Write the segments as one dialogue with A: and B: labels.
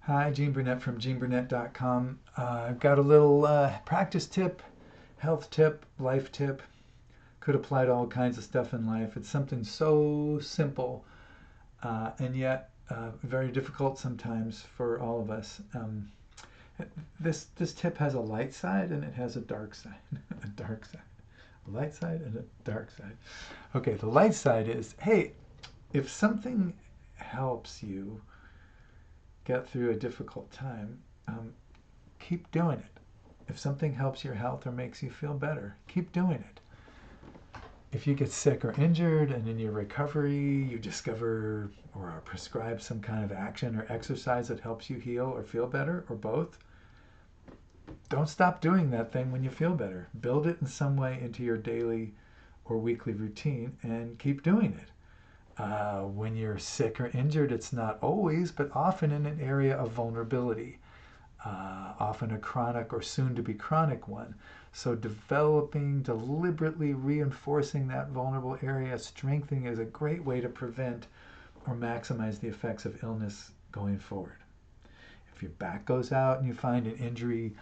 A: Hi, Gene Burnett from geneburnett.com. I've got a little practice tip, health tip, life tip. Could apply to all kinds of stuff in life. It's something so simple and yet very difficult sometimes for all of us. This tip has a light side and it has a dark side. A dark side. A light side and a dark side. Okay, the light side is, hey, if something helps you get through a difficult time, keep doing it. If something helps your health or makes you feel better, keep doing it. If you get sick or injured and in your recovery you discover or are prescribed some kind of action or exercise that helps you heal or feel better, or both, don't stop doing that thing when you feel better. Build it in some way into your daily or weekly routine and keep doing it. When you're sick or injured, it's not always, but often in an area of vulnerability, often a chronic or soon to be chronic one. So developing, deliberately reinforcing that vulnerable area, strengthening is a great way to prevent or maximize the effects of illness going forward. If your back goes out and you find an injury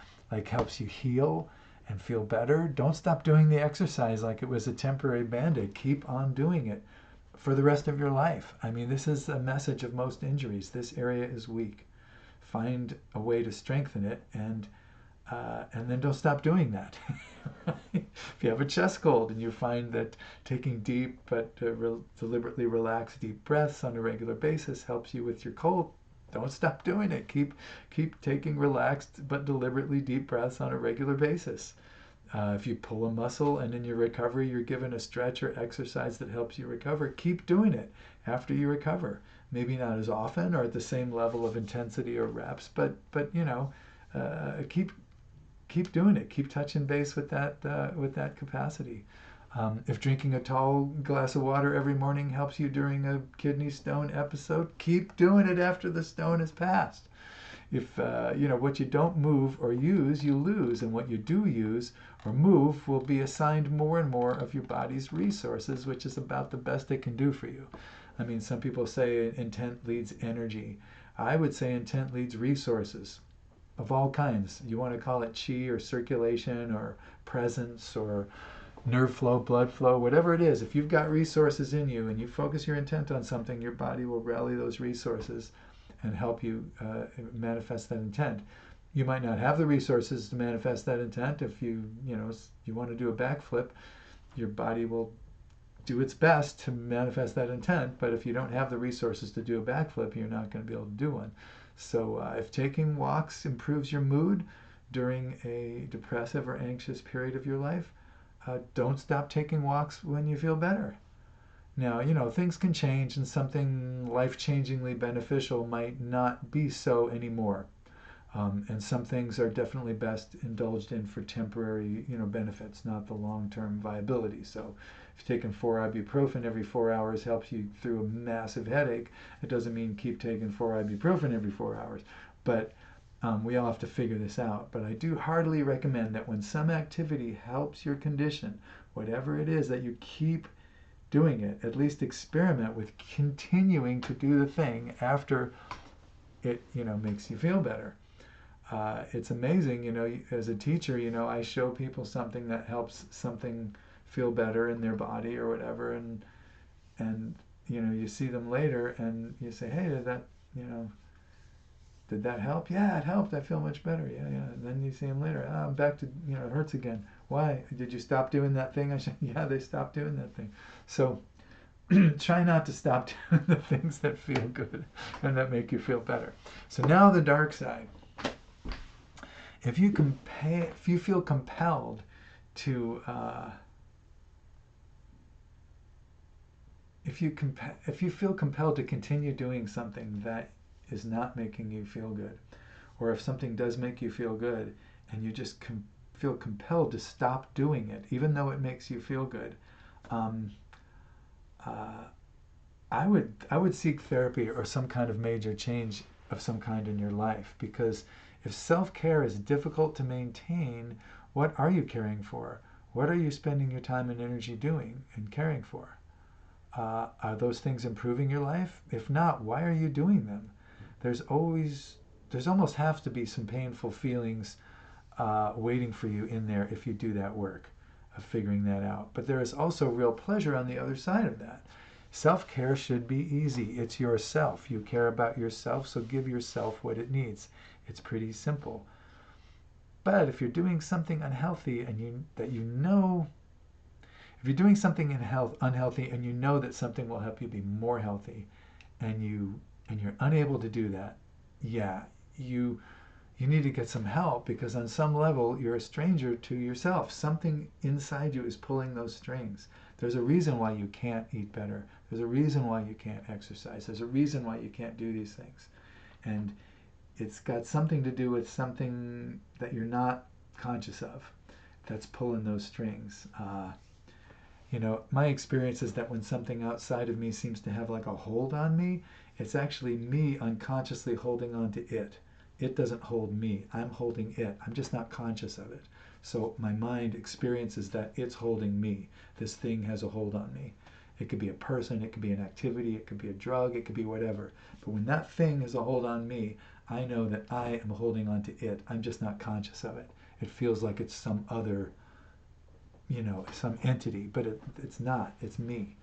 A: helps you heal and feel better, don't stop doing the exercise like it was a temporary band-aid. Keep on doing it for the rest of your life. I mean, this is a message of most injuries. This area is weak. Find a way to strengthen it, and then don't stop doing that. If you have a chest cold and you find that taking deep but deliberately relaxed deep breaths on a regular basis helps you with your cold, don't stop doing it. Keep taking relaxed but deliberately deep breaths on a regular basis. If you pull a muscle and in your recovery you're given a stretch or exercise that helps you recover, keep doing it after you recover. Maybe not as often or at the same level of intensity or reps, but keep doing it. Keep touching base with that capacity. If drinking a tall glass of water every morning helps you during a kidney stone episode, keep doing it after the stone has passed. If what you don't move or use, you lose, and what you do use or move will be assigned more and more of your body's resources, which is about the best it can do for you. I mean, some people say intent leads energy. I would say intent leads resources of all kinds. You want to call it chi or circulation or presence or nerve flow, blood flow, whatever it is. If you've got resources in you and you focus your intent on something, your body will rally those resources and help you manifest that intent. You might not have the resources to manifest that intent. If you want to do a backflip, your body will do its best to manifest that intent. But if you don't have the resources to do a backflip, you're not going to be able to do one. So if taking walks improves your mood during a depressive or anxious period of your life, don't stop taking walks when you feel better. Now, things can change and something life-changingly beneficial might not be so anymore. And some things are definitely best indulged in for temporary, benefits, not the long-term viability. So if taking 4 ibuprofen every 4 hours helps you through a massive headache, it doesn't mean keep taking 4 ibuprofen every 4 hours. But we all have to figure this out. But I do heartily recommend that when some activity helps your condition, whatever it is, that you keep doing it. At least experiment with continuing to do the thing after it, makes you feel better. It's amazing, as a teacher, I show people something that helps something feel better in their body or whatever, and you see them later and you say, hey, did that help? Yeah, it helped. I feel much better. Yeah, yeah. And then you see them later. I'm back to, it hurts again. Why? Did you stop doing that thing? I said, yeah, they stopped doing that thing. So try not to stop doing the things that feel good and that make you feel better. So now the dark side. If you feel compelled to, if you feel compelled to continue doing something that is not making you feel good, or if something does make you feel good and you just feel compelled to stop doing it, even though it makes you feel good, I would seek therapy or some kind of major change of some kind in your life, because if self-care is difficult to maintain, what are you caring for? What are you spending your time and energy doing and caring for? Are those things improving your life? If not, why are you doing them? There's always there's almost have to be some painful feelings waiting for you in there if you do that work of figuring that out. But there is also real pleasure on the other side of that. Self-care should be easy. It's yourself. You care about yourself, so give yourself what it needs. It's pretty simple. But if you're doing something unhealthy and if you're doing something unhealthy and you know that something will help you be more healthy, and you're unable to do that, yeah, you need to get some help, because on some level you're a stranger to yourself. Something inside you is pulling those strings. There's a reason why you can't eat better. There's a reason why you can't exercise. There's a reason why you can't do these things. And it's got something to do with something that you're not conscious of that's pulling those strings. My experience is that when something outside of me seems to have like a hold on me, it's actually me unconsciously holding on to it. It doesn't hold me. I'm holding it. I'm just not conscious of it. So my mind experiences that it's holding me. This thing has a hold on me. It could be a person, it could be an activity, it could be a drug, it could be whatever. But when that thing has a hold on me, I know that I am holding on to it. I'm just not conscious of it. It feels like it's some other, some entity, but it's not. It's me.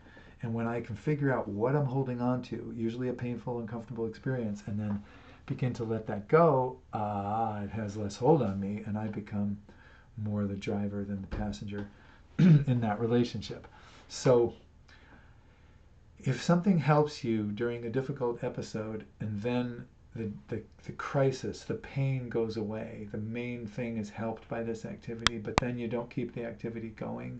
A: And when I can figure out what I'm holding on to, usually a painful, uncomfortable experience, and then begin to let that go, it has less hold on me, and I become more the driver than the passenger in that relationship. So if something helps you during a difficult episode, and then the crisis, the pain goes away, the main thing is helped by this activity, but then you don't keep the activity going,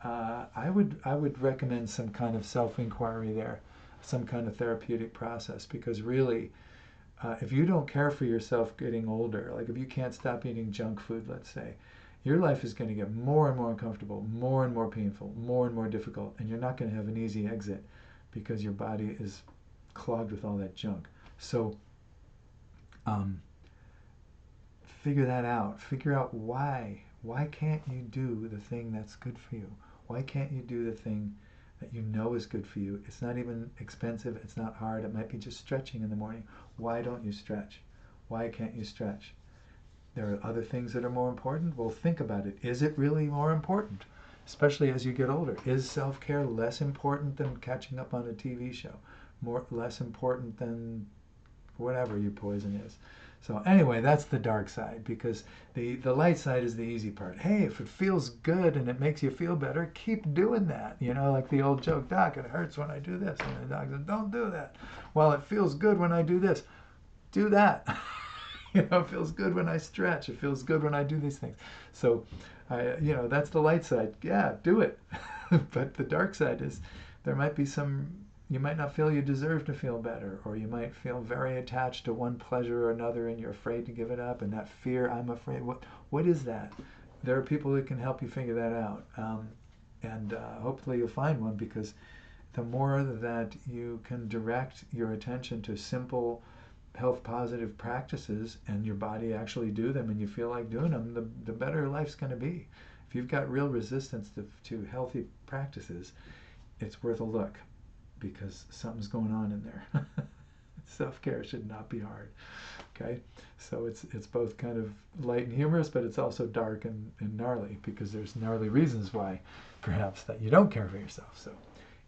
A: I would recommend some kind of self-inquiry there, some kind of therapeutic process, because really, if you don't care for yourself getting older, like if you can't stop eating junk food, let's say, your life is going to get more and more uncomfortable, more and more painful, more and more difficult, and you're not going to have an easy exit because your body is clogged with all that junk. So figure that out. Figure out why. Why can't you do the thing that's good for you? Why can't you do the thing that you know is good for you? It's not even expensive. It's not hard. It might be just stretching in the morning. Why don't you stretch? Why can't you stretch? There are other things that are more important. Well, think about it. Is it really more important? Especially as you get older. Is self-care less important than catching up on a TV show? Less important than whatever your poison is? So anyway, that's the dark side, because the light side is the easy part. Hey, if it feels good and it makes you feel better, keep doing that. Like the old joke, Doc, it hurts when I do this. And the doc says, don't do that. Well, it feels good when I do this. Do that. It feels good when I stretch. It feels good when I do these things. So, that's the light side. Yeah, do it. But the dark side is there might be you might not feel you deserve to feel better, or you might feel very attached to one pleasure or another and you're afraid to give it up, and that fear, I'm afraid, what is that? There are people who can help you figure that out, and hopefully you'll find one, because the more that you can direct your attention to simple health positive practices and your body actually do them and you feel like doing them, the better life's going to be. If you've got real resistance to healthy practices, it's worth a look, because something's going on in there. Self-care should not be hard. Okay, so it's both kind of light and humorous, but it's also dark and gnarly, because there's gnarly reasons why perhaps that you don't care for yourself. So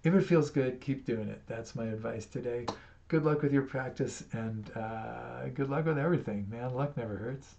A: if it feels good, keep doing it. That's my advice today. Good luck with your practice, and good luck with everything, man. Luck never hurts.